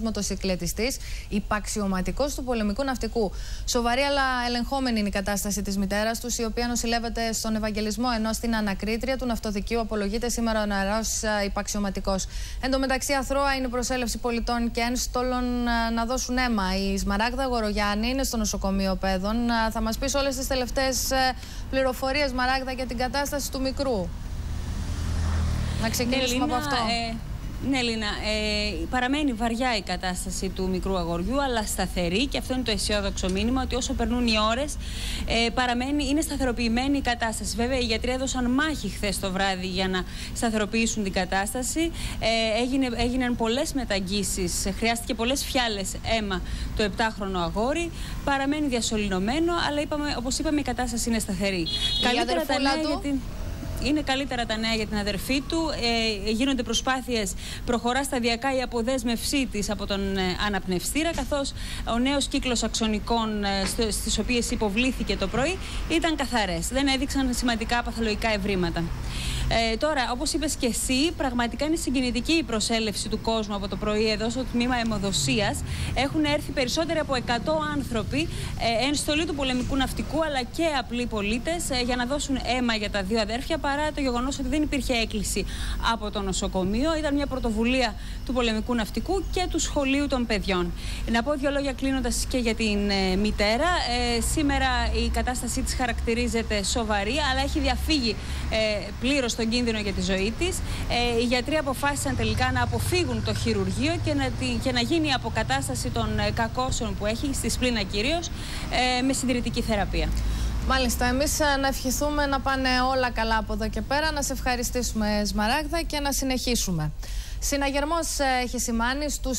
Μοτοσυκλετιστής, υπαξιωματικός του πολεμικού ναυτικού. Σοβαρή αλλά ελεγχόμενη είναι η κατάσταση της μητέρας τους, η οποία νοσηλεύεται στον Ευαγγελισμό, ενώ στην ανακρίτρια του ναυτοδικείου απολογείται σήμερα ο νεαρός υπαξιωματικός. Εν τω μεταξύ, αθρώα είναι η προσέλευση πολιτών και ένστολων να δώσουν αίμα. Η Σμαράγδα Γορογιάννη είναι στο νοσοκομείο Πέδων. Θα μας πεις όλες τις τελευταίες πληροφορίες, Μαράγδα, για την κατάσταση του μικρού. Να ξεκινήσουμε από αυτό. Ναι, Λίνα, παραμένει βαριά η κατάσταση του μικρού αγοριού, αλλά σταθερή, και αυτό είναι το αισιόδοξο μήνυμα, ότι όσο περνούν οι ώρες είναι σταθεροποιημένη η κατάσταση. Βέβαια, οι γιατροί έδωσαν μάχη χθες το βράδυ για να σταθεροποιήσουν την κατάσταση. Έγιναν πολλές μεταγγίσεις, χρειάστηκε πολλές φιάλες αίμα το 7χρονο αγόρι. Παραμένει διασωληνωμένο, αλλά όπως είπαμε, η κατάσταση είναι σταθερή. Καλύτερα τα νέα Είναι καλύτερα τα νέα για την αδερφή του. Γίνονται προσπάθειες, προχωρά σταδιακά η αποδέσμευσή της από τον αναπνευστήρα, καθώς ο νέος κύκλος αξονικών στις οποίες υποβλήθηκε το πρωί ήταν καθαρές. Δεν έδειξαν σημαντικά παθολογικά ευρήματα. Τώρα, όπως είπες και εσύ, πραγματικά είναι συγκινητική η προσέλευση του κόσμου από το πρωί εδώ στο τμήμα αιμοδοσίας. Έχουν έρθει περισσότεροι από 100 άνθρωποι, ενστολή του πολεμικού ναυτικού, αλλά και απλοί πολίτες, για να δώσουν αίμα για τα δύο αδέρφια, παρά το γεγονός ότι δεν υπήρχε έκκληση από το νοσοκομείο. Ήταν μια πρωτοβουλία του πολεμικού ναυτικού και του σχολείου των παιδιών. Να πω δύο λόγια κλείνοντας και για την μητέρα. Σήμερα η κατάστασή της χαρακτηρίζεται σοβαρή, αλλά έχει διαφύγει πλήρως τον κίνδυνο για τη ζωή της. Οι γιατροί αποφάσισαν τελικά να αποφύγουν το χειρουργείο και να γίνει η αποκατάσταση των κακώσεων που έχει, στη σπλήνα κυρίως, με συντηρητική θεραπεία. Μάλιστα, εμείς να ευχηθούμε να πάνε όλα καλά από εδώ και πέρα, να σε ευχαριστήσουμε, Σμαράγδα, και να συνεχίσουμε. Συναγερμός έχει σημάνει στους